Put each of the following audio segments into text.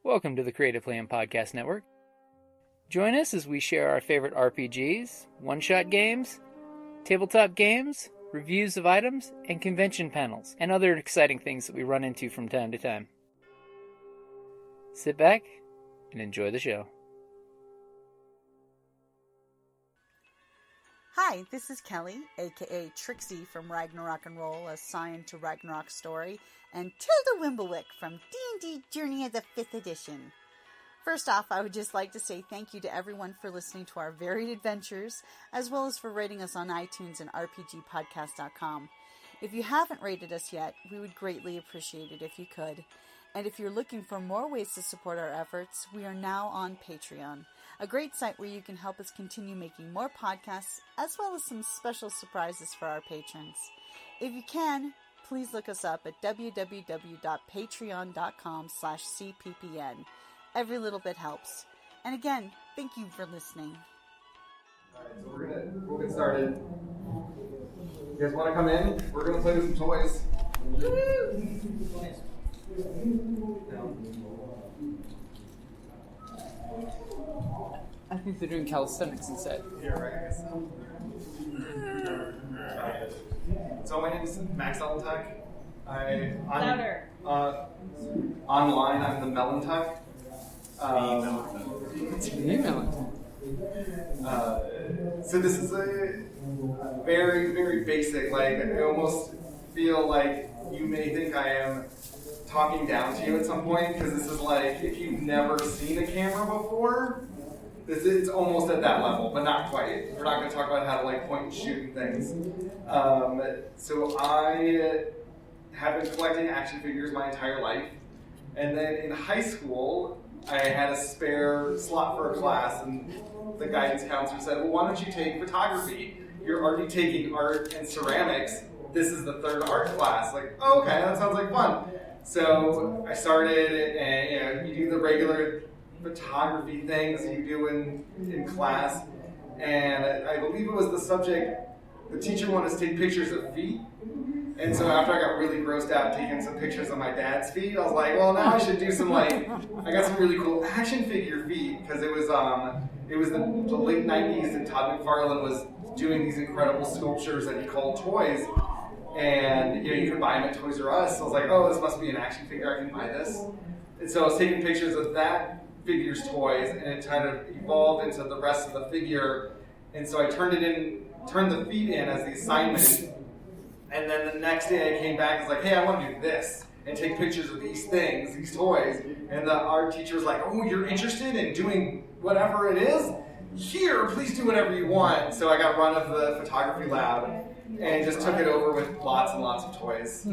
Welcome to the Creative Plan Podcast Network. Join us as we share our favorite RPGs, one-shot games, tabletop games, reviews of items, and convention panels, and other exciting things that we run into from time to time. Sit back and enjoy the show. Hi, this is Kelly, aka Trixie from Ragnarok and Roll, a Sign to Ragnarok story, and Tilda Wimblewick from D&D Journey of the 5th Edition. First off, I would just like to say thank you to everyone for listening to our varied adventures, as well as for rating us on iTunes and rpgpodcast.com. If you haven't rated us yet, we would greatly appreciate it if you could. And if you're looking for more ways to support our efforts, we are now on Patreon, a great site where you can help us continue making more podcasts, as well as some special surprises for our patrons. If you can, please look us up at www.patreon.com/cppn. Every little bit helps. And again, thank you for listening. Alright, so we'll get started. You guys want to come in? We're going to play with some toys. I think they're doing calisthenics instead. Yeah, right, I guess so. My name is Max Ellentuck. Louder. Online, I'm the Mellentuck. So this is a very, very basic, I almost feel like you may think I am talking down to you at some point, because this is if you've never seen a camera before, it's almost at that level, but not quite. We're not going to talk about how to point and shoot and things. So I have been collecting action figures my entire life, and then in high school, I had a spare slot for a class, and the guidance counselor said, well, why don't you take photography? You're already taking art and ceramics. This is the third art class. Oh, okay, that sounds like fun. So I started, and you do the regular photography things you do in class, and I believe it was the subject, the teacher wanted us to take pictures of feet. And so after I got really grossed out taking some pictures of my dad's feet, I was like, well, now I should do some I got some really cool action figure feet, because it was the late 90s, and Todd McFarlane was doing these incredible sculptures that he called toys, and you could buy them at Toys R Us. So I was like, oh, this must be an action figure, I can buy this. And so I was taking pictures of that figure's toys, and it kind of evolved into the rest of the figure. And so I turned the feet in as the assignment. And then the next day I came back and was like, hey, I want to do this and take pictures of these things, these toys. And the art teacher was like, oh, you're interested in doing whatever it is? Here, please do whatever you want. So I got run of the photography lab and just took it over with lots and lots of toys.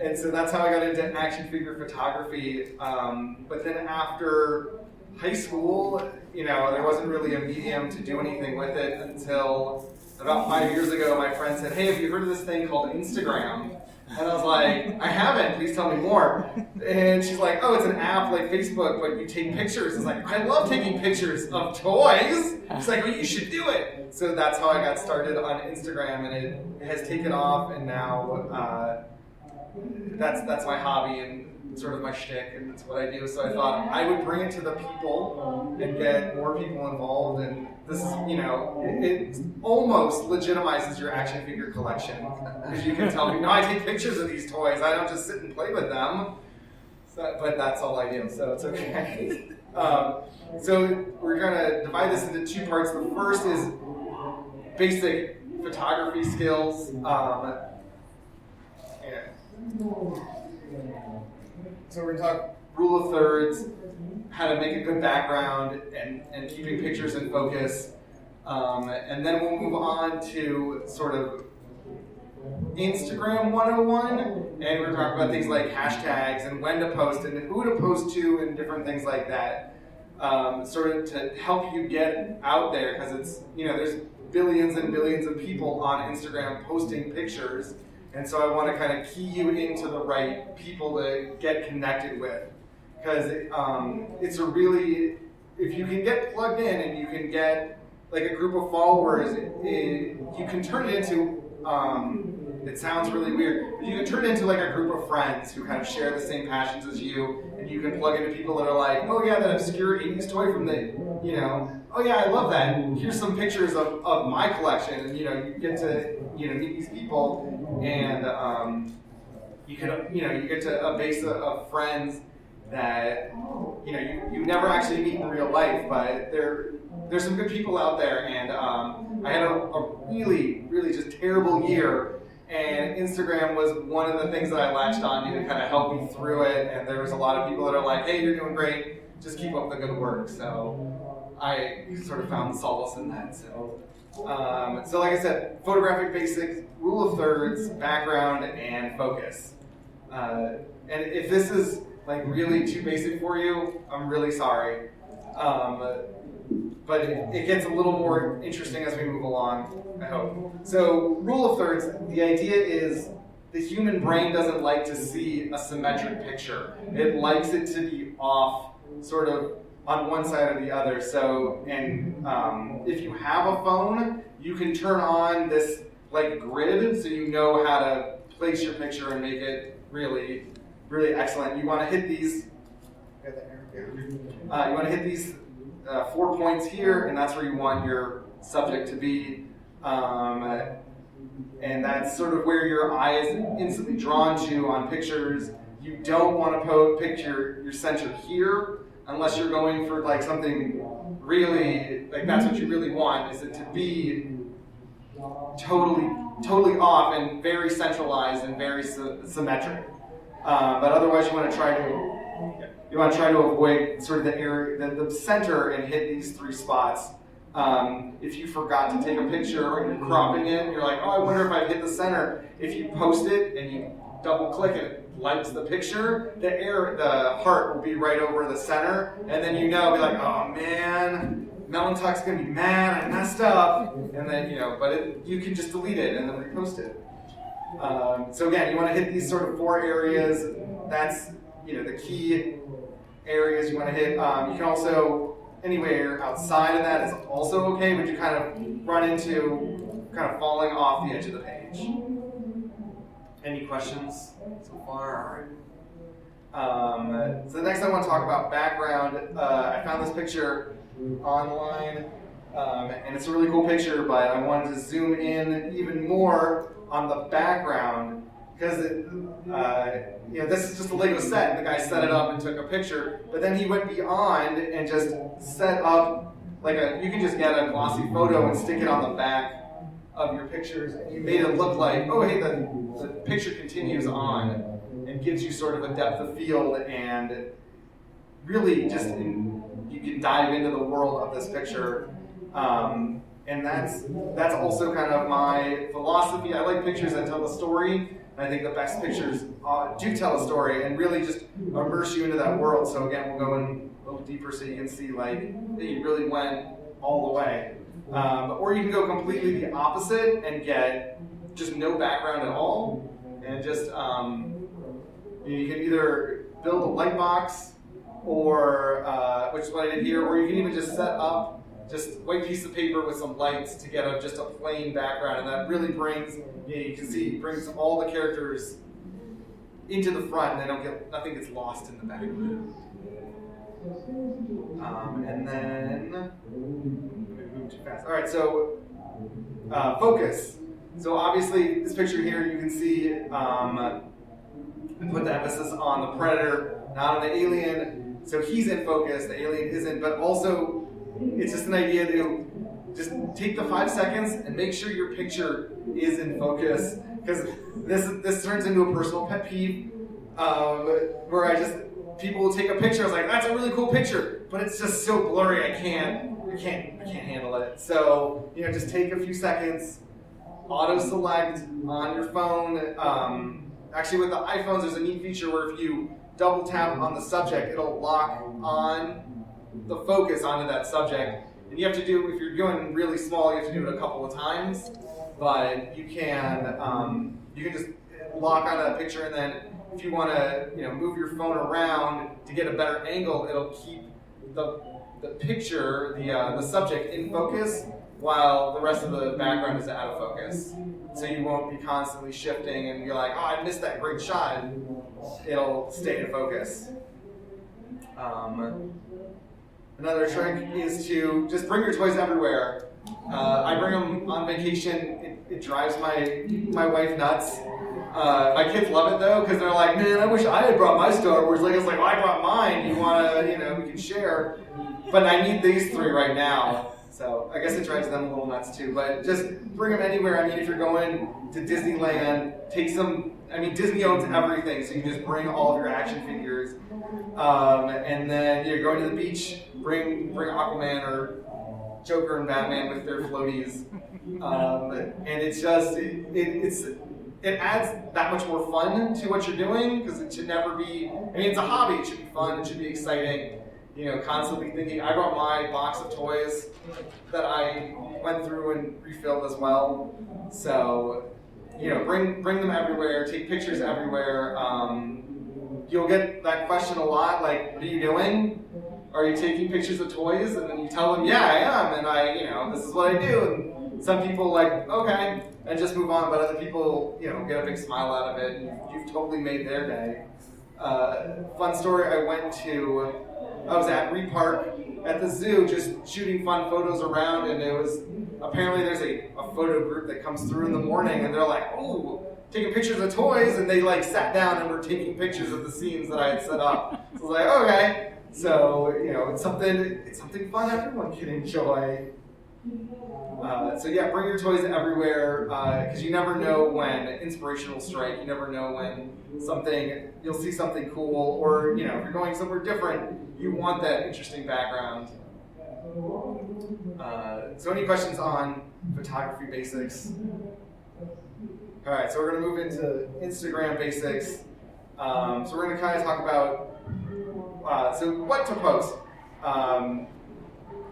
And so that's how I got into action figure photography. But then after high school, there wasn't really a medium to do anything with it until about 5 years ago. My friend said, hey, have you heard of this thing called Instagram? And I was like, I haven't, please tell me more. And she's like, oh, it's an app like Facebook, but you take pictures. It's like, I love taking pictures of toys. She's like, well, you should do it. So that's how I got started on Instagram, and it has taken off, and now that's my hobby and sort of my shtick, and that's what I do. So I thought I would bring it to the people and get more people involved, and this is, it almost legitimizes your action figure collection, because you can tell me, no, I take pictures of these toys, I don't just sit and play with them. So, but that's all I do, so it's okay. So we're going to divide this into two parts. The first is basic photography skills. So we're going to talk rule of thirds, how to make a good background, and keeping pictures in focus. And then we'll move on to sort of Instagram 101, and we're going to talk about things like hashtags and when to post and who to post to and different things like that, sort of to help you get out there, because it's, there's billions and billions of people on Instagram posting pictures. And so I want to kind of key you into the right people to get connected with. Because it's a really, if you can get plugged in and you can get a group of followers, you can turn it into it sounds really weird. But you can turn it into like a group of friends who kind of share the same passions as you, and you can plug into people that are like, oh yeah, that obscure 80s toy from the, oh yeah, I love that. Here's some pictures of my collection, and you get to meet these people, and you get to a base of friends that you never actually meet in real life, but there's some good people out there, and I had a really, really just terrible year, and Instagram was one of the things that I latched onto to kind of help me through it, and there was a lot of people that are like, hey, you're doing great, just keep up the good work, so I sort of found solace in that. So like I said, photographic basics, rule of thirds, background, and focus. And if this is like really too basic for you, I'm really sorry. But it gets a little more interesting as we move along, I hope. So, rule of thirds, the idea is the human brain doesn't like to see a symmetric picture. It likes it to be off, sort of on one side or the other. So, and if you have a phone, you can turn on this like grid so you know how to place your picture and make it really, really excellent. You want to hit these. You want to hit these 4 points here, and that's where you want your subject to be. And that's sort of where your eye is instantly drawn to on pictures. You don't want to picture your center here unless you're going for like something really, like that's what you really want, is it to be totally off and very centralized and very symmetric. But otherwise you want to try to avoid sort of the area, the center, and hit these 3 spots. If you forgot to take a picture or you're cropping it and you're like, oh, I wonder if I've hit the center. If you post it and you double click and it lights the picture, the heart will be right over the center, and then be like, oh man, Melontuck's gonna be mad, I messed up, and then but you can just delete it and then repost it. So again, you want to hit these sort of 4 areas. That's the key areas you want to hit. You can also, anywhere outside of that is also okay, but you kind of run into kind of falling off the edge of the page. Any questions so far? All right. So the next I want to talk about background. I found this picture online, and it's a really cool picture, but I wanted to zoom in even more on the background, because this is just a Lego set, and the guy set it up and took a picture, but then he went beyond and just set up you can just get a glossy photo and stick it on the back of your pictures, and you made it look like, oh hey, the picture continues on and gives you sort of a depth of field, and really just you can dive into the world of this picture. And that's also kind of my philosophy. I like pictures that tell a story, and I think the best pictures do tell a story and really just immerse you into that world. So again, we'll go in a little deeper so you can see that you really went all the way. Or you can go completely the opposite and get just no background at all, and just you can either build a light box, or which is what I did here, or you can even just set up just white piece of paper with some lights to get just a plain background, and that really brings, you can see, brings all the characters into the front, and nothing gets lost in the background. And then, move too fast. All right, so focus. So obviously, this picture here, you can see, I put the emphasis on the predator, not on the alien. So he's in focus, the alien isn't, but also, it's just an idea to just take the 5 seconds and make sure your picture is in focus, because this turns into a personal pet peeve, where people will take a picture. I was like, that's a really cool picture, but it's just so blurry. I can't handle it. So just take a few seconds, auto select on your phone. Actually, with the iPhones, there's a neat feature where if you double tap on the subject, it'll lock on the focus onto that subject. And you have to do, if you're going really small, you have to do it a couple of times. But you can just lock onto that picture, and then if you want to move your phone around to get a better angle, it'll keep the picture, the subject in focus, while the rest of the background is out of focus. So you won't be constantly shifting and you're like, oh, I missed that great shot. It'll stay in focus. Another trick is to just bring your toys everywhere. I bring them on vacation. It drives my wife nuts. My kids love it though, because they're like, man, I wish I had brought my Star Wars Legos. Like, well, I brought mine. You wanna, we can share. But I need these 3 right now. So I guess it drives them a little nuts too. But just bring them anywhere. I mean, if you're going to Disneyland, take some. I mean, Disney owns everything, so you can just bring all of your action figures. And then you're going to the beach. Bring Aquaman or Joker and Batman with their floaties. And it's just it adds that much more fun to what you're doing, because it should never be. I mean, it's a hobby. It should be fun. It should be exciting. Constantly thinking. I brought my box of toys that I went through and refilled as well. So, bring them everywhere. Take pictures everywhere. You'll get that question a lot, like, what are you doing? Are you taking pictures of toys? And then you tell them, yeah, I am, and this is what I do. And some people like, okay, and just move on, but other people, get a big smile out of it, and you've totally made their day. Fun story, I was at Reed Park at the zoo just shooting fun photos around, and apparently there's a photo group that comes through in the morning, and they're like, oh, taking pictures of toys, and they sat down and were taking pictures of the scenes that I had set up. So I was like, okay. So, it's something fun everyone can enjoy. Bring your toys everywhere, because you never know when inspiration will strike. You never know when you'll see something cool, or, if you're going somewhere different, you want that interesting background. So any questions on photography basics? All right, so we're going to move into Instagram basics. So we're going to kind of talk about, so what to post.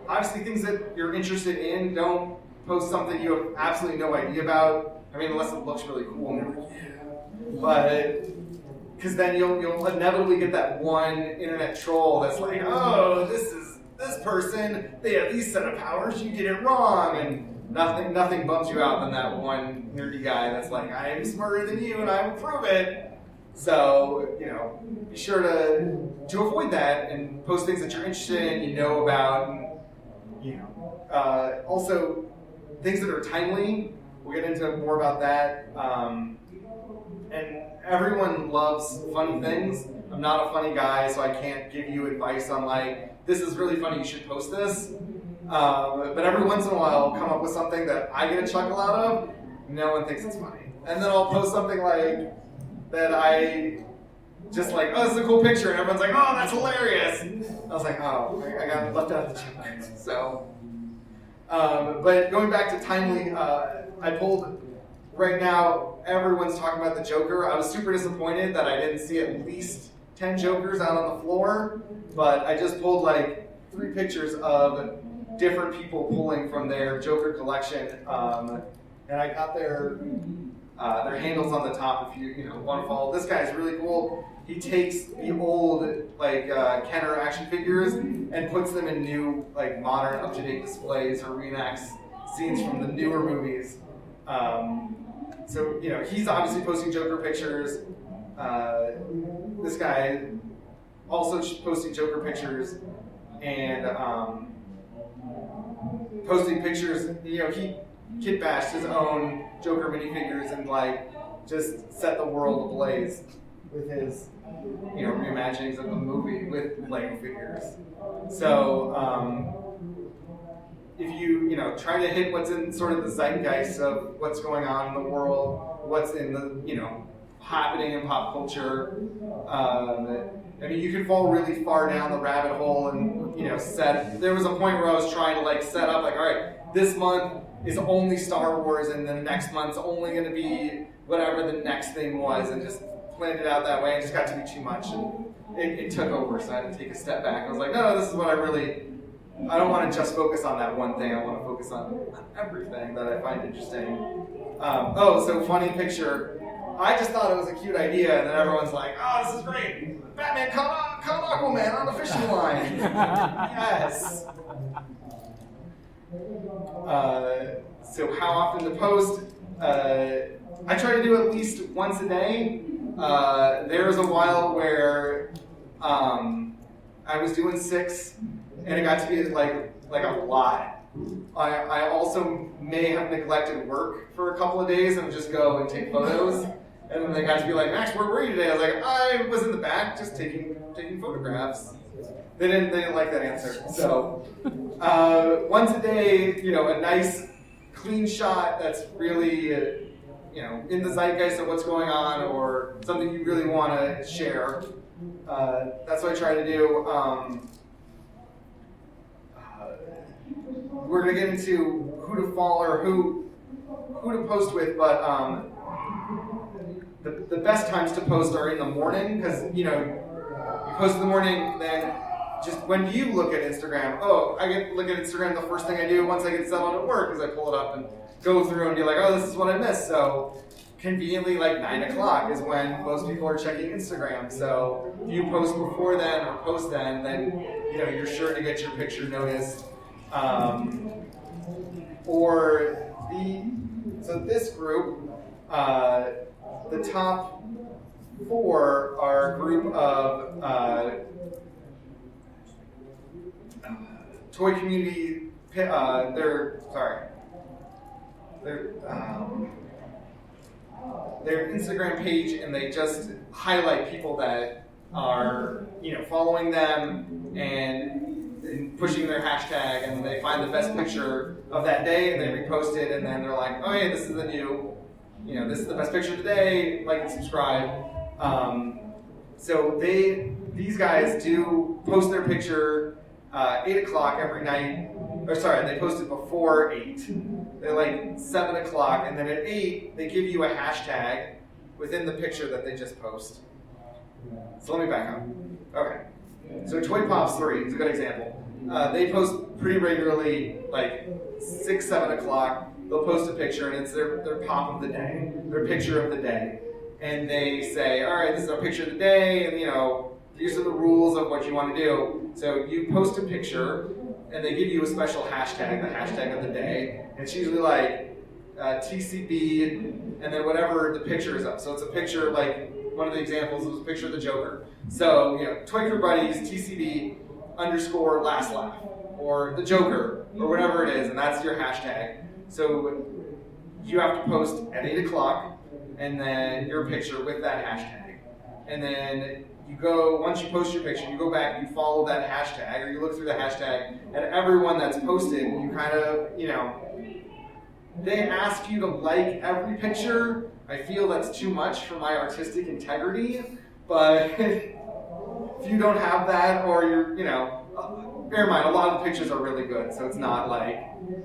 Obviously, things that you're interested in, don't post something you have absolutely no idea about. I mean, unless it looks really cool. And you're like, yeah. But, because then you'll inevitably get that one internet troll that's like, oh, this person, they have these set of powers, you did it wrong. And nothing bums you out than that one nerdy guy that's like, I am smarter than you and I will prove it. So, be sure to avoid that and post things that you're interested in, about, and, also things that are timely. We'll get into more about that. And everyone loves funny things. I'm not a funny guy, so I can't give you advice on this is really funny, you should post this. But every once in a while, I'll come up with something that I get a chuckle out of. No one thinks it's funny. And then I'll post something that I just oh, this is a cool picture, and everyone's like, oh, that's hilarious. I was like, oh, I got left out of the joke. So, but going back to timely, I pulled, right now, everyone's talking about the Joker. I was super disappointed that I didn't see at least 10 Jokers out on the floor, but I just pulled 3 pictures of different people pulling from their Joker collection, and I got their handles on the top if you want to follow. This guy's really cool. He takes the old Kenner action figures and puts them in new modern up-to-date displays or reenacts scenes from the newer movies. So he's obviously posting Joker pictures. This guy also posting Joker pictures and posting pictures. He kid bashed his own Joker minifigures and just set the world ablaze with his reimaginings of the movie with Lego figures. So if you try to hit what's in sort of the zeitgeist of what's going on in the world, what's in the happening in pop culture. I mean, you can fall really far down the rabbit hole and there was a point where I was trying to set up all right, this month is only Star Wars, and then the next month's only going to be whatever the next thing was, and just planned it out that way, and just got to be too much, and it took over, so I had to take a step back. I was like, no, this is what I don't want to just focus on that one thing, I want to focus on everything that I find interesting. So funny picture. I just thought it was a cute idea, and then everyone's like, oh, this is great. Batman caught Aquaman on the fishing line. Yes. So how often to post? I try to do at least once a day. There was a while where I was doing 6, and it got to be like a lot. I also may have neglected work for a couple of days and just go and take photos. And then they got to be like, Max, where were you today? I was like, I was in the back just taking photographs. They didn't like that answer. So once a day, a nice clean shot that's really in the zeitgeist of what's going on or something you really want to share. That's what I try to do. We're going to get into who to follow or who to post with, but the best times to post are in the morning because, you post in the morning, then just when do you look at Instagram? Oh, I look at Instagram the first thing I do once I get settled at work is I pull it up and go through and be like, oh, this is what I missed. So conveniently, like 9 o'clock is when most people are checking Instagram. So if you post before then or post then you're sure to get your picture noticed. So this group, the top 4 are a group of toy community. Their Instagram page, and they just highlight people that are following them and pushing their hashtag, and they find the best picture of that day and they repost it, and then they're like, oh yeah, this is the new, this is the best picture today, like and subscribe. So these guys do post their picture 8 o'clock every night, they post it before 8. They're like 7 o'clock, and then at 8 they give you a hashtag within the picture that they just post. So let me back up. Okay. So Toy Pops 3 is a good example. They post pretty regularly, like 6, 7 o'clock. They'll post a picture, and it's their pop of the day, their picture of the day. And they say, all right, this is our picture of the day, and these are the rules of what you want to do. So you post a picture, and they give you a special hashtag, the hashtag of the day. And it's usually like TCB, and then whatever the picture is up. So it's a picture, like one of the examples was a picture of the Joker. So, Toy Crew Buddies, TCB _ last laugh, or the Joker, or whatever it is, and that's your hashtag. So you have to post at 8 o'clock, and then your picture with that hashtag. And then once you post your picture, you go back, you follow that hashtag, or you look through the hashtag, and everyone that's posted, you kind of, they ask you to like every picture. I feel that's too much for my artistic integrity, but if you don't have that, or you're, bear in mind, a lot of the pictures are really good, so it's not like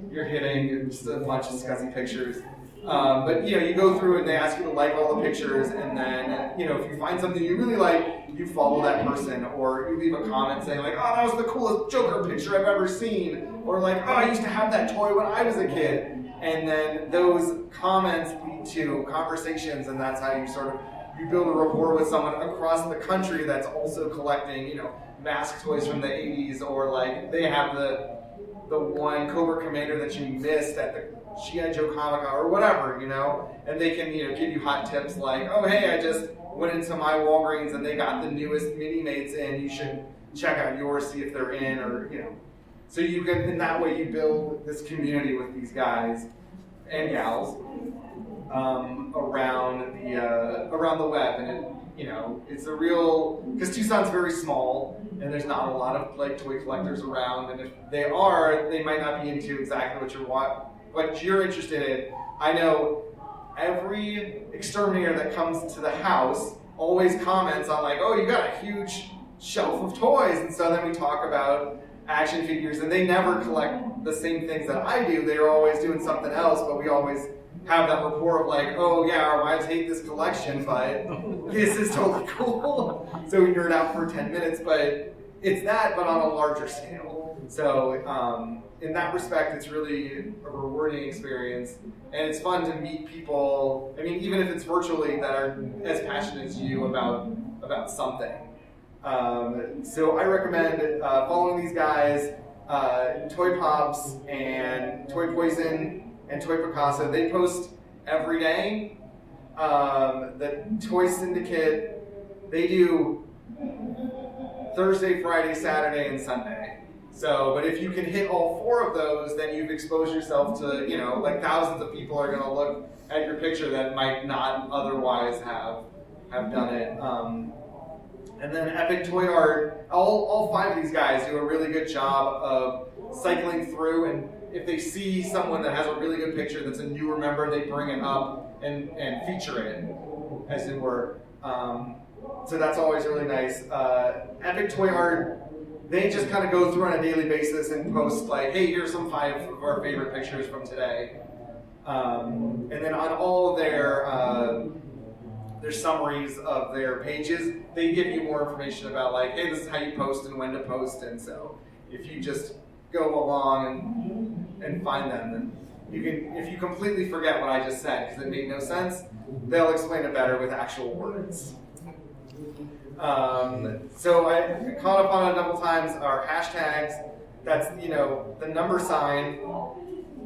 you're hitting just a bunch of scuzzy pictures. But you go through and they ask you to like all the pictures, and then if you find something you really like, you follow that person, or you leave a comment saying like, oh, that was the coolest Joker picture I've ever seen, or like, oh, I used to have that toy when I was a kid. And then those comments lead to conversations, and that's how you build a rapport with someone across the country that's also collecting, mask toys from the 80s, or like they have the one Cobra Commander that you missed at the G.I. Joe Comic-Con or whatever, and they can, give you hot tips like, oh, hey, I just went into my Walgreens and they got the newest mini-mates in, you should check out yours, see if they're in, or, So you can, in that way, you build this community with these guys and gals around the web, and it's a real, because Tucson's very small, and there's not a lot of like toy collectors around, and if they are, they might not be into exactly what you're interested in. I know every exterminator that comes to the house always comments on like, oh, you got a huge shelf of toys, and so then we talk about action figures, and they never collect the same things that I do. They're always doing something else, but we always have that rapport of like, oh yeah, our wives hate this collection, but this is totally cool. So we nerd out for 10 minutes, but it's that, but on a larger scale. So in that respect, it's really a rewarding experience, and it's fun to meet people, I mean, even if it's virtually, that are as passionate as you about something. So I recommend following these guys. Toy Pops and Toy Poison and Toy Picasso, they post every day. The Toy Syndicate, they do Thursday, Friday, Saturday, and Sunday. So, but if you can hit all 4 of those, then you've exposed yourself to, like thousands of people are going to look at your picture that might not otherwise have done it. And then Epic Toy Art, all 5 of these guys do a really good job of cycling through, and if they see someone that has a really good picture that's a newer member, they bring it up and feature it, as it were. So that's always really nice. Epic Toy Art, they just kind of go through on a daily basis and post like, hey, here's some 5 of our favorite pictures from today. And then on all of their summaries of their pages, they give you more information about like, hey, this is how you post and when to post. And so if you just go along and find them, then you can, if you completely forget what I just said because it made no sense, they'll explain it better with actual words. So I caught up on a couple times our hashtags. That's, the number sign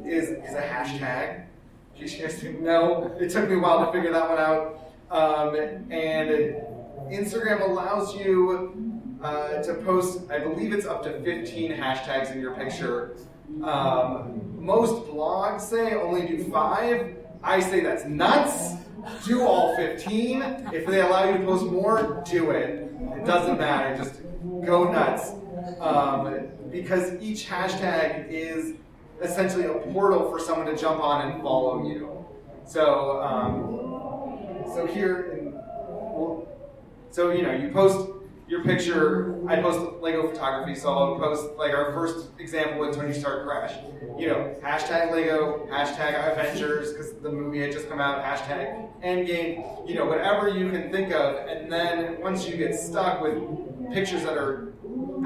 is a hashtag. In case you guys didn't know, it took me a while to figure that one out. And Instagram allows you to post, I believe it's up to 15 hashtags in your picture. Most blogs say only do 5. I say that's nuts. Do all 15. If they allow you to post more, do it. It doesn't matter. Just go nuts. Because each hashtag is essentially a portal for someone to jump on and follow you. So, you post your picture. I post Lego photography, so I'll post like our first example with Tony Stark Crash. Hashtag Lego, hashtag Avengers because the movie had just come out. Hashtag Endgame. Whatever you can think of, and then once you get stuck with pictures that are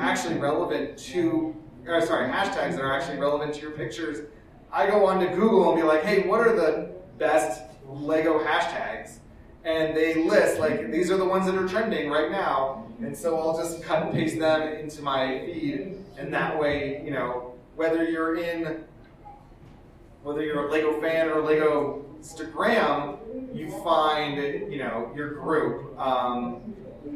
actually relevant to, hashtags that are actually relevant to your pictures, I go on to Google and be like, hey, what are the best Lego hashtags? And they list, like, these are the ones that are trending right now. And so I'll just cut and paste them into my feed. And that way, whether you're a Lego fan or Lego Instagram, you find, your group.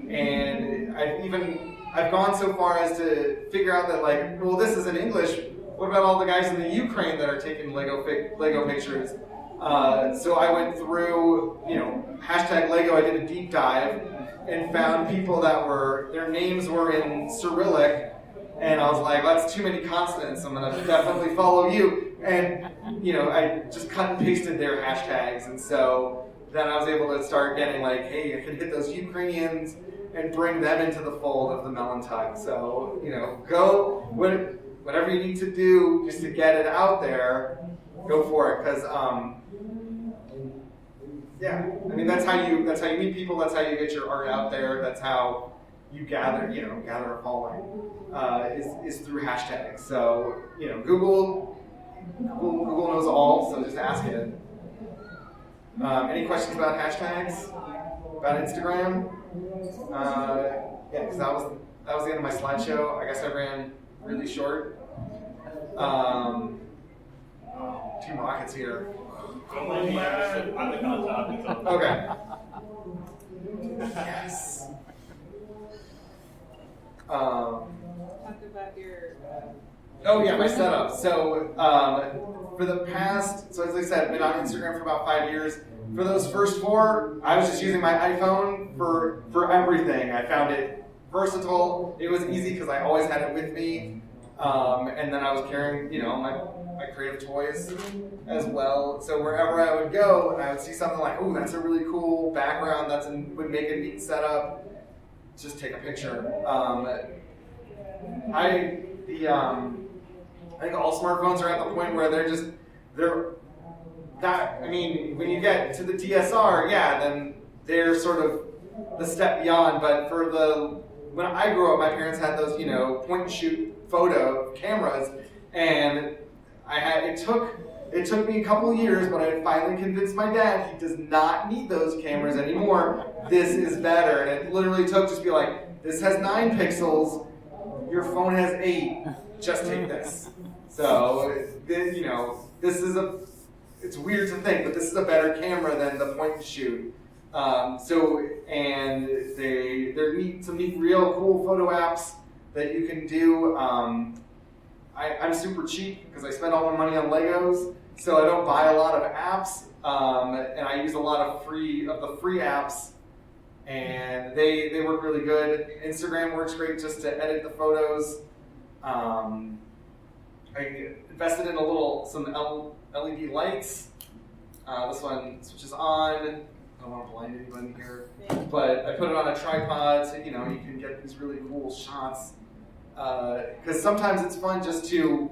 And I've gone so far as to figure out that, like, well, this is in English. What about all the guys in the Ukraine that are taking Lego pictures? So I went through, hashtag Lego, I did a deep dive and found people that their names were in Cyrillic, and I was like, that's too many consonants, I'm going to definitely follow you. And, I just cut and pasted their hashtags, and so then I was able to start getting like, hey, I can hit those Ukrainians and bring them into the fold of the Melon Tug. So, go, whatever you need to do just to get it out there, go for it, because that's how you meet people. That's how you get your art out there. That's how you gather a following. Is through hashtags. So Google knows all. So just ask it. Any questions about hashtags? About Instagram? Because that was the end of my slideshow. I guess I ran really short. Team Rocket's here. Okay. Yes. Talk about your. Oh yeah, my setup. So as I said, I've been on Instagram for about 5 years. For those first 4, I was just using my iPhone for everything. I found it versatile. It was easy because I always had it with me. And then I was carrying, my creative toys as well. So wherever I would go, and I would see something like, "Ooh, that's a really cool background. Would make a neat setup." Just take a picture. I think all smartphones are at the point where when you get to the DSR, then they're sort of the step beyond. But when I grew up, my parents had those, point and shoot photo cameras, and it took me a couple years, but I finally convinced my dad he does not need those cameras anymore. This is better. And it literally took just be like, this has 9 pixels. your phone has 8. Just take this. So, this is it's weird to think, but this is a better camera than the point and shoot. And there are some neat, real cool photo apps that you can do. I'm super cheap because I spend all my money on Legos, so I don't buy a lot of apps, and I use a lot of the free apps, and they work really good. Instagram works great just to edit the photos. I invested in some LED lights. This one switches on. I don't want to blind anybody here, but I put it on a tripod so you can get these really cool shots. Because sometimes it's fun just to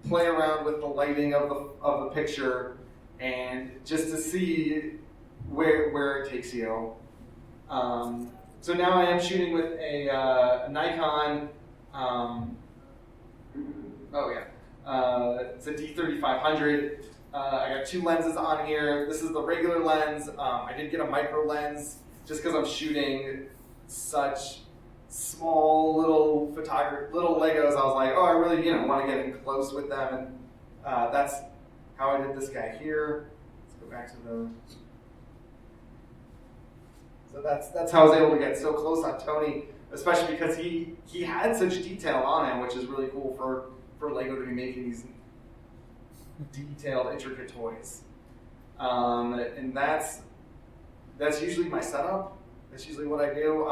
play around with the lighting of the picture and just to see where it takes you. So now I am shooting with a Nikon. It's a D3500. I got 2 lenses on here. This is the regular lens. I did get a micro lens just because I'm shooting such small little Legos. I was like, I really want to get in close with them, and that's how I did this guy here. Let's go back to the. So that's how I was able to get so close on Tony, especially because he had such detail on him, which is really cool for Lego to be making these detailed, intricate toys. And that's usually my setup. That's usually what I do.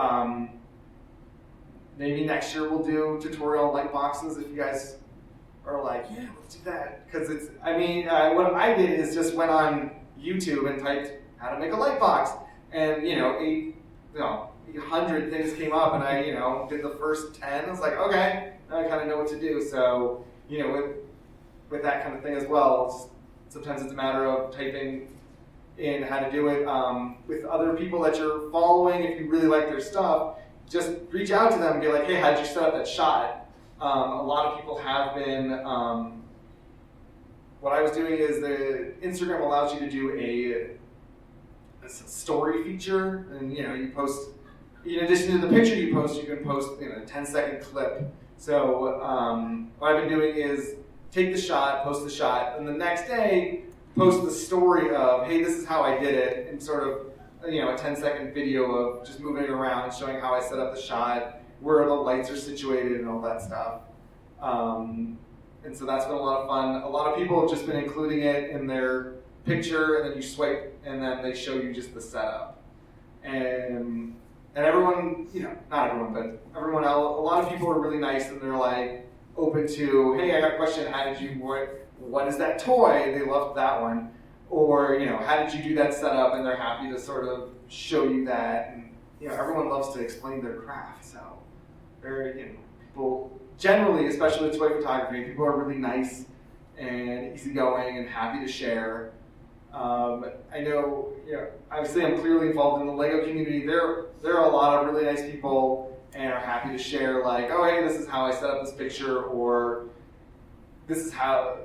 Maybe next year we'll do tutorial light boxes if you guys are like, yeah, let's do that. Because what I did is just went on YouTube and typed how to make a light box, and 800 things came up, and I did the first 10. I was like, okay, now I kind of know what to do. So with that kind of thing as well, sometimes it's a matter of typing in how to do it with other people that you're following. If you really like their stuff, just reach out to them and be like, hey, how did you set up that shot? A lot of people have been, what I was doing is Instagram allows you to do a story feature, and you post, in addition to the picture you post, you can post a 10-second clip. So what I've been doing is take the shot, post the shot, and the next day post the story of, hey, this is how I did it, and sort of a 10-second video of just moving around, showing how I set up the shot, where the lights are situated, and all that stuff. And so that's been a lot of fun. A lot of people have just been including it in their picture, and then you swipe, and then they show you just the setup. And everyone, not everyone, but everyone else, a lot of people are really nice, and they're like open to, hey, I got a question. How did you, what is that toy? They loved that one. Or, how did you do that setup? And they're happy to sort of show you that. And, everyone loves to explain their craft. So, people generally, especially with toy photography, people are really nice and easygoing and happy to share. I know, obviously I'm clearly involved in the Lego community. There are a lot of really nice people and are happy to share, like, oh, hey, this is how I set up this picture, or this is how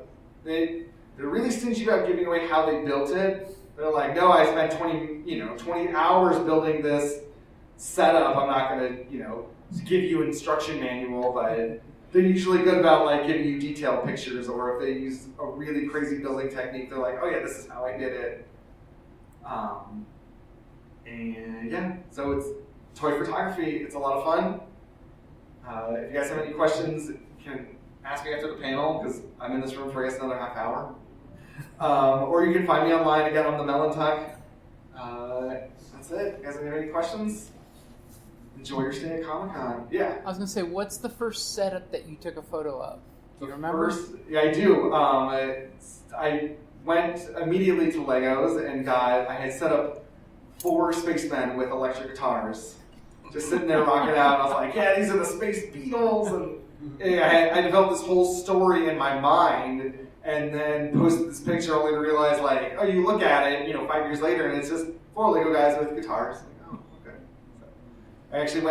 they're really stingy about giving away how they built it. They're like, no, I spent 20 hours building this setup. I'm not going to, give you an instruction manual, but they're usually good about like giving you detailed pictures, or if they use a really crazy building technique, they're like, oh yeah, this is how I did it. And yeah, so it's toy photography. It's a lot of fun. If you guys have any questions, you can ask me after the panel, because I'm in this room for, I guess, another half hour. Or you can find me online, again, on the Melon Tuck. That's it. You guys have any questions? Enjoy your stay at Comic-Con. Yeah. I was going to say, what's the first setup that you took a photo of? Do you remember? Yeah, I do. I went immediately to Legos and I had set up 4 spacemen with electric guitars. Just sitting there rocking out. I was like, yeah, these are the Space Beatles. And I developed this whole story in my mind, and then posted this picture only to realize, like, oh, you look at it, 5 years later, and it's just 4 Lego guys with guitars. Like, oh, okay. So I actually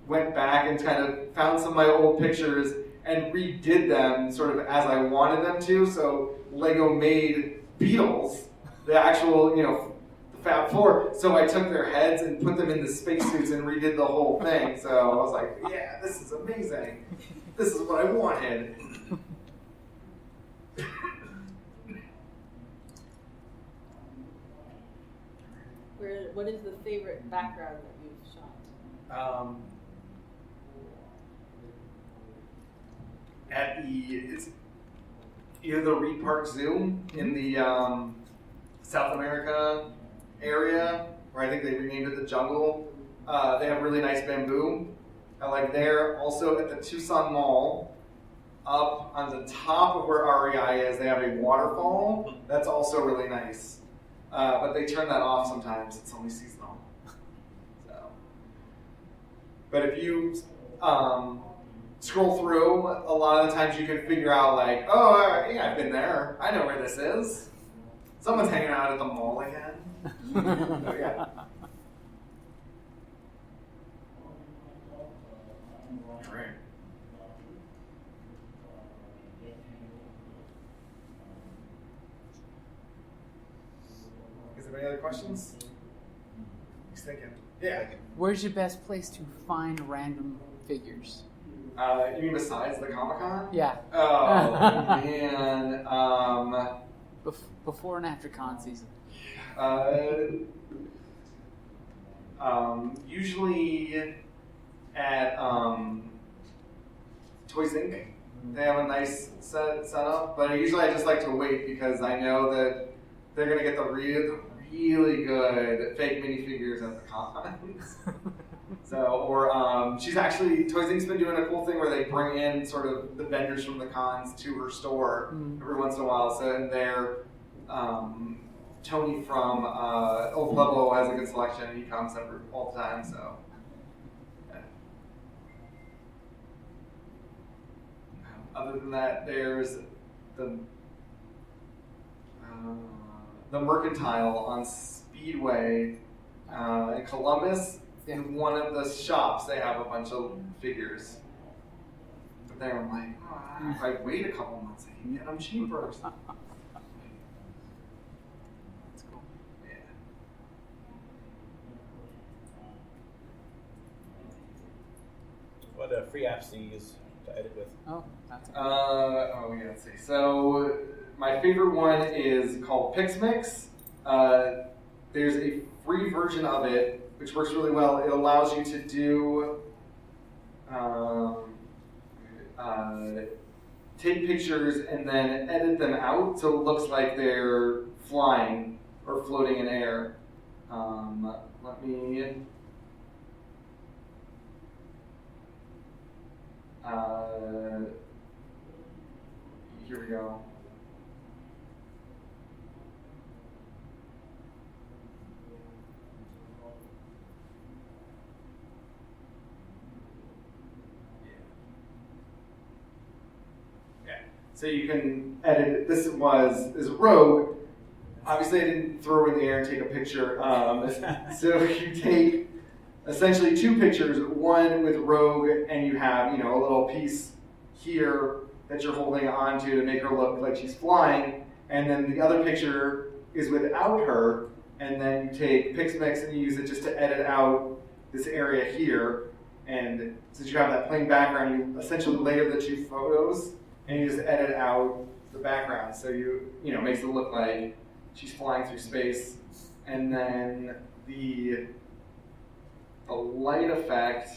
went back and kind of found some of my old pictures and redid them sort of as I wanted them to. So Lego made Beatles, the actual, the Fab Four. So I took their heads and put them in the spacesuits and redid the whole thing. So I was like, yeah, this is amazing. This is what I wanted. What is the favorite background that you've shot? It's either the Reed Park Zoo in the South America area, where I think they renamed it the Jungle. They have really nice bamboo. I like there. Also at the Tucson Mall, up on the top of where REI is, they have a waterfall. That's also really nice. But they turn that off sometimes. It's only seasonal. So, but if you scroll through, a lot of the times you can figure out like, oh, yeah, I've been there. I know where this is. Someone's hanging out at the mall again. So, yeah. Great. Is there any other questions? He's thinking. Yeah. Where's your best place to find random figures? You mean besides the Comic-Con? Yeah. Oh, man. Before and after con season. Usually at Toys Inc. They have a nice setup, but usually I just like to wait because I know that they're gonna get the really good fake minifigures at the cons. So, or she's actually, Toys Inc.'s been doing a cool thing where they bring in sort of the vendors from the cons to her store every once in a while. So, and they're Tony from Old Level has a good selection, and he comes every all the time. So, yeah. Other than that, there's the Mercantile on Speedway in Columbus. In one of the shops, they have a bunch of figures. But there, I'm like, if I wait a couple months, I can get them cheaper. That's cool. Yeah. What free apps do you use to edit with? Oh, that's cool. Yeah, let's see. So, my favorite one is called PixMix. There's a free version of it, which works really well. It allows you to do take pictures and then edit them out so it looks like they're flying or floating in air. Let me here we go. So you can edit it. This is Rogue. Obviously, I didn't throw it in the air and take a picture. So you take essentially two pictures, one with Rogue, and you have a little piece here that you're holding onto to make her look like she's flying, and then the other picture is without her, and then you take PixMix and you use it just to edit out this area here. And since you have that plain background, you essentially layer the two photos. And you just edit out the background, so you makes it look like she's flying through space. And then the light effect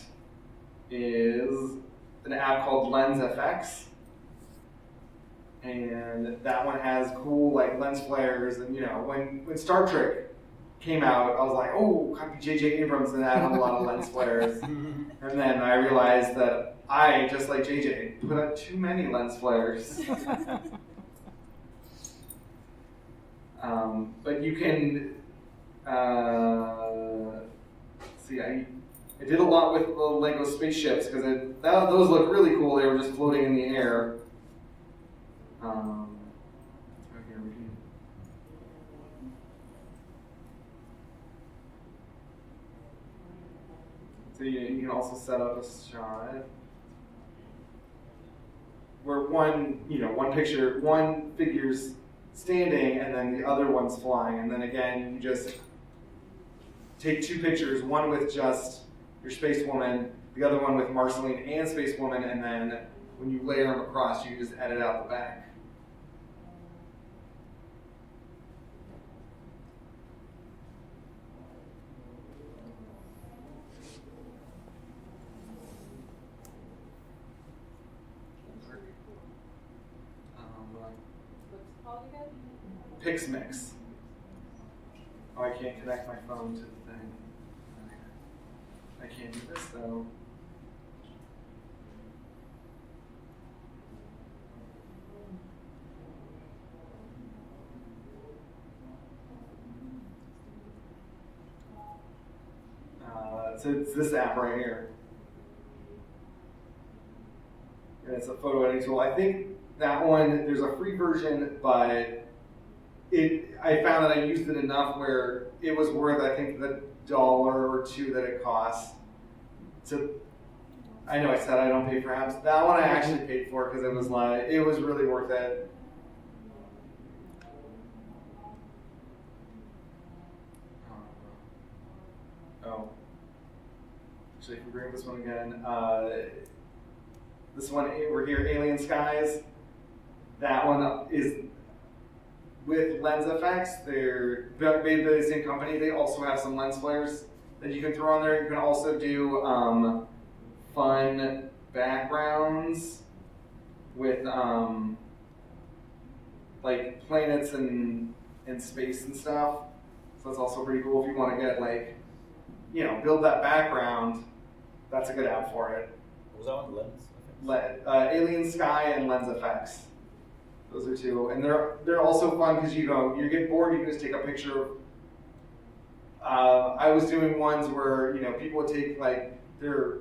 is an app called LensFX, and that one has cool like lens flares. And when Star Trek came out, I was like, oh, copy J.J. Abrams, and that had a lot of lens flares. And then I realized that I, just like JJ, put up too many lens flares. But you can see. I did a lot with the Lego spaceships because those look really cool. They were just floating in the air. So you can also set up a shot where one figure's standing and then the other one's flying, and then again you just take two pictures, one with just your Space Woman, the other one with Marceline and Space Woman, and then when you layer them across, you just edit out the back. What's it called again? PixMix. Oh, I can't connect my phone to the thing. I can't do this though. So it's this app right here. And it's a photo editing tool. I think that one, there's a free version, but I found that I used it enough where it was worth, I think, the $1 or $2 that it costs. So I know I said I don't pay for apps. That one I actually paid for because it was really worth it. Oh. Actually, if we bring this one again, this one over here, Alien Skies. That one is with lens effects. They're made by the same company. They also have some lens flares that you can throw on there. You can also do fun backgrounds with like planets and space and stuff. So that's also pretty cool if you want to get build that background. That's a good app for it. What was that one? Lens? Alien Sky and Lens Effects. Those are two, and they're also fun because you get bored, you can just take a picture. I was doing ones where people would take their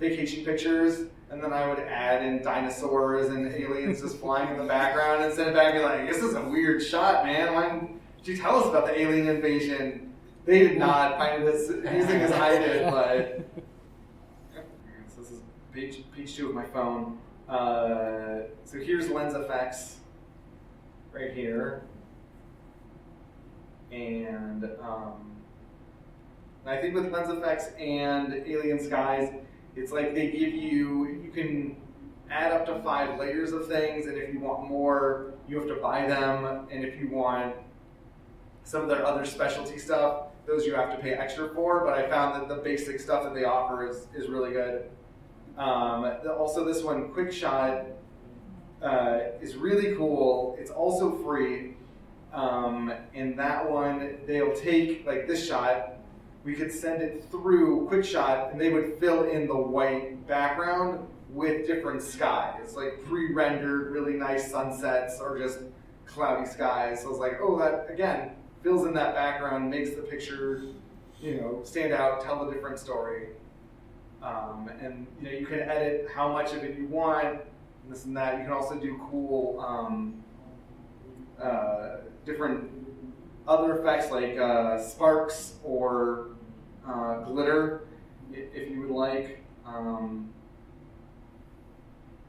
vacation pictures, and then I would add in dinosaurs and aliens just flying in the background, and send it back and be like, "This is a weird shot, man. Why didn't you tell us about the alien invasion?" They did not find this amusing as I did, but. So this is page 2 of my phone. So here's lens effects right here. And I think with lens effects and Alien Skies, it's like they give you can add up to 5 layers of things, and if you want more, you have to buy them. And if you want some of their other specialty stuff, those you have to pay extra for. But I found that the basic stuff that they offer is really good. Also, this one, Quick Shot, is really cool. It's also free. And that one, they'll take this shot. We could send it through Quick Shot, and they would fill in the white background with different skies, like pre-rendered, really nice sunsets or just cloudy skies. So it's like, oh, that again fills in that background, makes the picture, stand out, tell a different story. And you can edit how much of it you want, and this and that. You can also do cool different other effects like sparks or glitter, if you would like.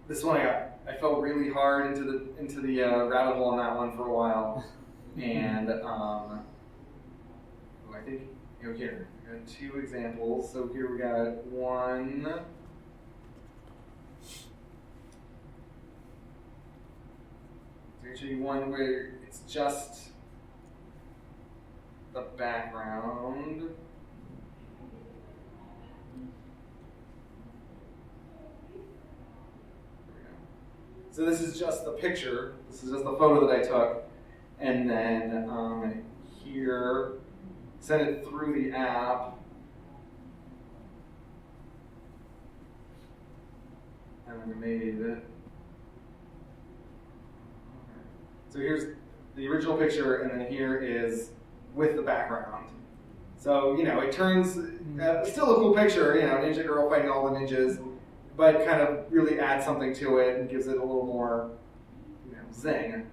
This one I fell really hard into the rabbit hole on that one for a while, and I think here. We got 2 examples. So here we got one. There's actually one where it's just the background. So this is just the picture. This is just the photo that I took. And then here, send it through the app. And then made it. So here's the original picture, and then here is with the background. So, it turns, still a cool picture, ninja girl fighting all the ninjas, but kind of really adds something to it and gives it a little more, zing.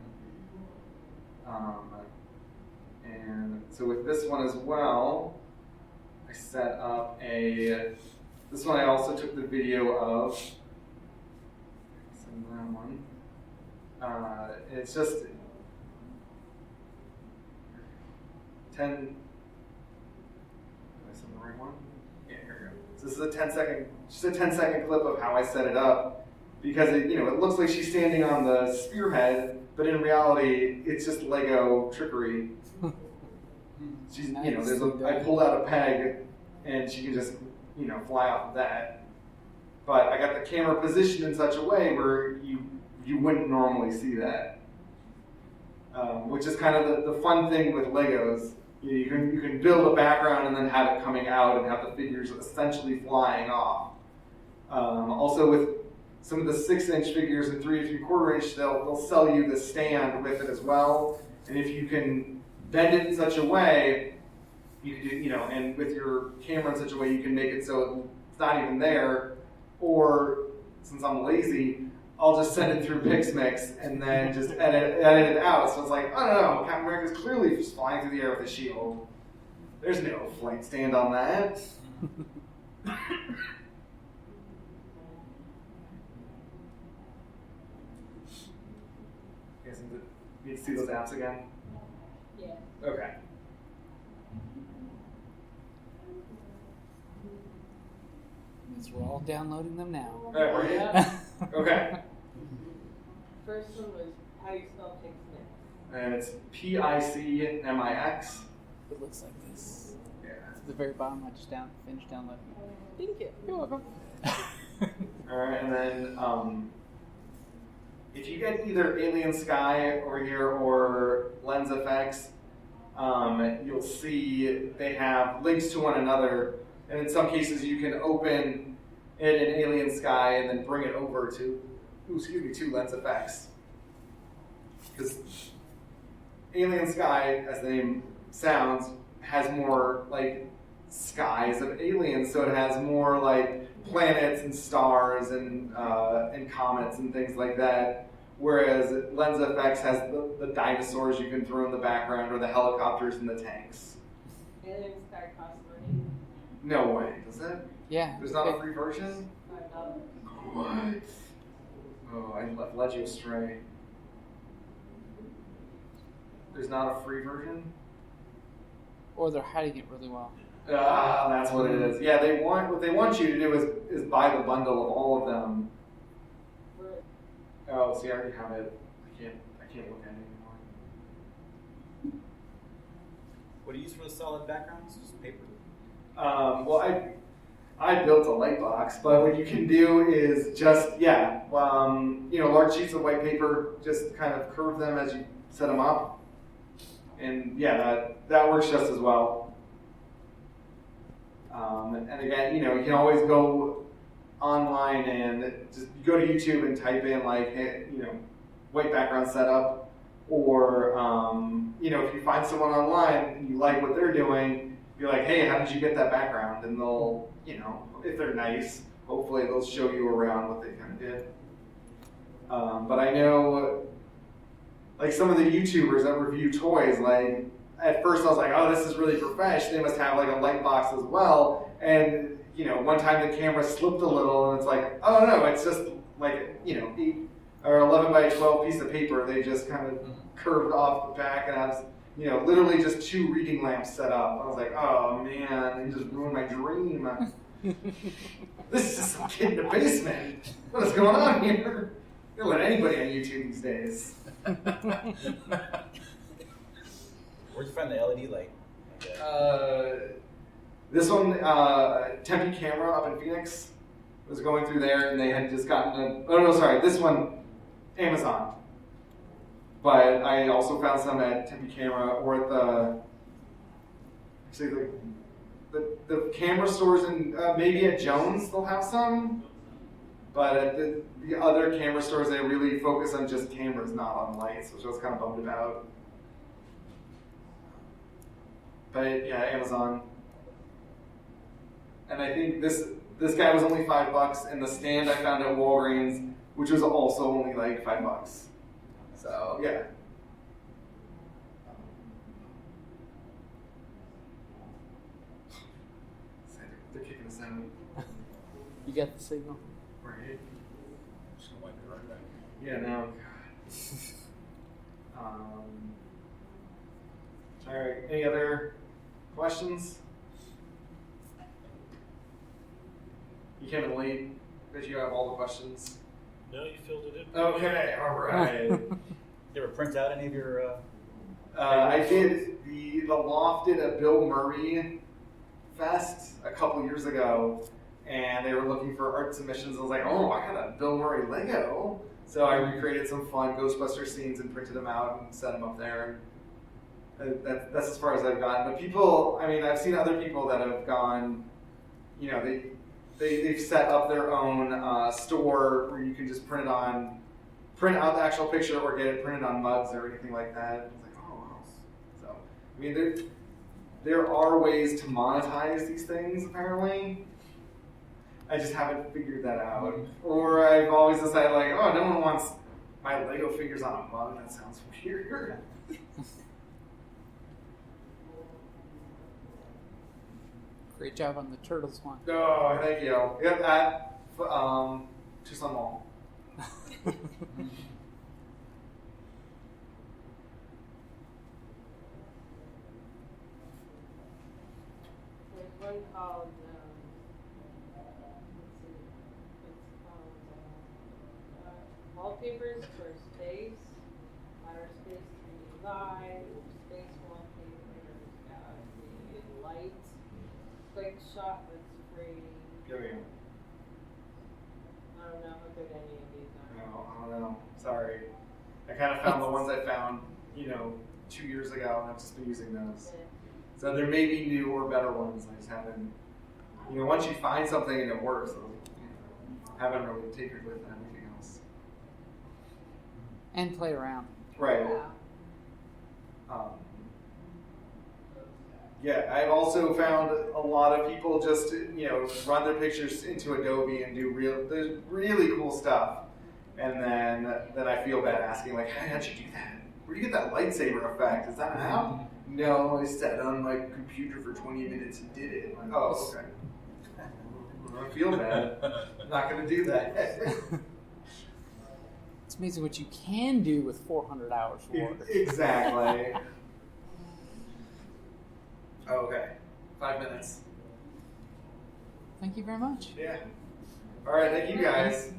And so with this one as well, I set up this one I also took the video of. Send that one. It's just 10 the right one? Yeah, here we go. So this is a 10-second clip of how I set it up, because it looks like she's standing on the spearhead, but in reality, it's just Lego trickery. She's, I pulled out a peg, and she can just, fly off of that. But I got the camera positioned in such a way where you wouldn't normally see that. Which is kind of the fun thing with Legos. You can build a background and then have it coming out and have the figures essentially flying off. Also with some of the 6-inch figures and 3 3/4 inch, they'll sell you the stand with it as well. And if you can bend it in such a way, you can do, and with your camera in such a way, you can make it so it's not even there. Or since I'm lazy, I'll just send it through PixMix and then just edit it out. So it's like, I don't know, Captain America's clearly just flying through the air with a shield. There's no flight stand on that. You guys need to see those apps again? Yeah. Okay. Means we're all downloading them now. All right, we're in? Okay. First one was, how do you spell PixMix? And it's PICMIX. It looks like this. Yeah. At the very bottom, I just finished downloading it. Thank you. You're welcome. All right, and then if you get either Alien Sky over here or Lens FX, you'll see they have links to one another, and in some cases you can open it in Alien Sky and then bring it over to Lens FX. Because Alien Sky, as the name sounds, has more like skies of aliens, so it has more like planets and stars and comets and things like that. Whereas Lens FX has the dinosaurs you can throw in the background or the helicopters and the tanks. Alien Sky costs money. No way, does it? Yeah. There's not a free version? $5. What? Oh, I led you astray. There's not a free version? Or they're hiding it really well. Ah, that's what it is. Yeah, what they want you to do is buy the bundle of all of them. Oh, see, I already have it. I can't look at it anymore. What do you use for the solid backgrounds? Just paper? Well, I built a light box, but what you can do is just, large sheets of white paper, just kind of curve them as you set them up. And yeah, that works just as well. And again, you can always go online and just go to YouTube and type in white background setup, or if you find someone online and you like what they're doing, be like, hey, how did you get that background? And they'll, if they're nice, hopefully they'll show you around what they kind of did. But I know, some of the YouTubers that review toys, at first I was like, oh, this is really professional. They must have a light box as well. And one time the camera slipped a little, and it's like, oh no, it's just 8 or 11 by 12 piece of paper. They just kind of curved off the back, and I was, literally just 2 reading lamps set up. I was like, oh man, you just ruined my dream. This is just some kid in the basement. What is going on here? Don't let anybody on YouTube these days. Where'd you find the LED light? This one, Tempe Camera up in Phoenix, was going through there, and they had just gotten this one, Amazon. But I also found some at Tempe Camera, or at the camera stores, and maybe at Jones they'll have some. But at the other camera stores, they really focus on just cameras, not on lights, which I was kind of bummed about. But yeah, Amazon. And I think this guy was only $5, and the stand I found at Walgreens, which was also only $5. So yeah. They're kicking us out. You got the signal? Right. I'm just gonna wipe it right back. Yeah, no. All right. Any other questions? You came in late. Bet you have all the questions. No, you filled it in. Okay, all right. You ever print out any of your? I did. The Loft did a Bill Murray Fest a couple years ago, and they were looking for art submissions. I was like, oh, I got a Bill Murray Lego. So I recreated some fun Ghostbuster scenes and printed them out and set them up there. That's as far as I've gotten. But people, I mean, I've seen other people that have gone, you know, they've set up their own store where you can just print out the actual picture or get it printed on mugs or anything like that. It's like, oh, wow. So, I mean, there are ways to monetize these things, apparently. I just haven't figured that out. Or I've always decided, like, oh, no one wants my Lego figures on a mug. That sounds weird. Great job on the turtles one. Oh, thank you. Yep, at Tucson Mall. There's one called, let's see, it's called Wallpapers for Space, Outer Space 3D Live, Space Wallpapers, Galaxy Light, Quick Shot that's free. Give me. I don't know how good any of these are. No, I don't know. Sorry. I kind of found the ones I found, 2 years ago, and I've just been using those. Yeah. So there may be new or better ones. I just haven't. Once you find something and it works, haven't really tinkered with anything else. And play around. Right. Yeah. Yeah, I've also found a lot of people just, run their pictures into Adobe and do really cool stuff. And then I feel bad asking, like, hey, how'd you do that? Where'd you get that lightsaber effect? Is that an app? No, I sat on my computer for 20 minutes and did it. I'm like, oh, okay. I feel bad. I'm not going to do that. It's amazing what you can do with 400 hours of work. Exactly. Okay. 5 minutes. Thank you very much. Yeah. All right, thank you guys.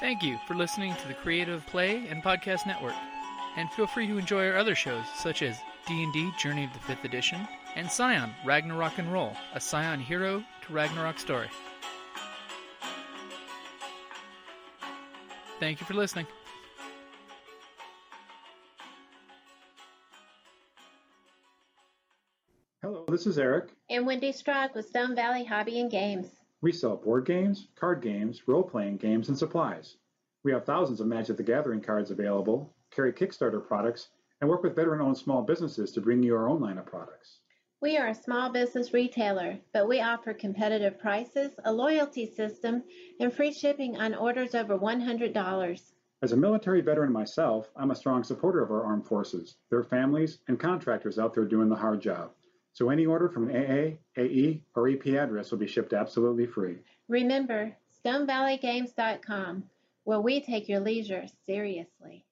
Thank you for listening to the Creative Play and Podcast Network. And feel free to enjoy our other shows, such as D&D Journey of the 5th Edition and Scion Ragnarok and Roll, a Scion hero to Ragnarok story. Thank you for listening. Hello, this is Eric. And Wendy Strock with Stone Valley Hobby and Games. We sell board games, card games, role-playing games, and supplies. We have thousands of Magic the Gathering cards available, carry Kickstarter products, and work with veteran-owned small businesses to bring you our own line of products. We are a small business retailer, but we offer competitive prices, a loyalty system, and free shipping on orders over $100. As a military veteran myself, I'm a strong supporter of our armed forces, their families, and contractors out there doing the hard job. So any order from an AA, AE, or EP address will be shipped absolutely free. Remember, StoneValleyGames.com, where we take your leisure seriously.